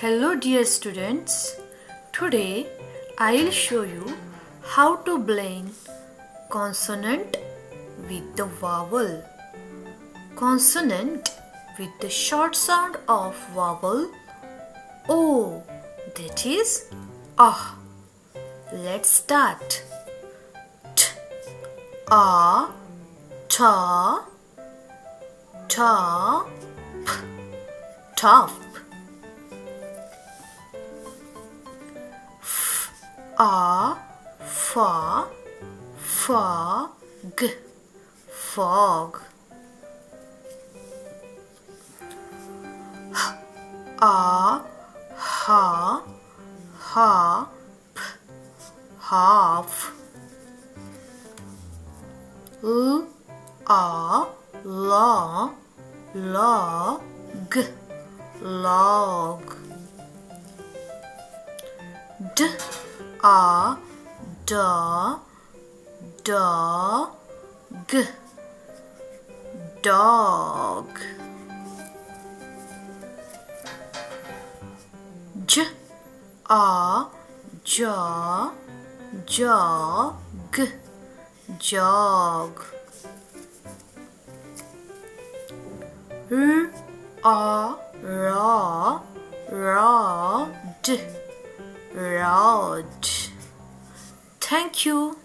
Hello dear students, today I'll show you how to blend consonant with the vowel. Consonant with the short sound of vowel O, that is ah. Let's start. T, a, ta, ta, p, top. A, fa, fog, fog. H, a, ha, harp, half. L, a, la, log, log. D, a, da, dog, dog. J, a, ja, jog, jog. R, a, ra, rod, rod. Thank you.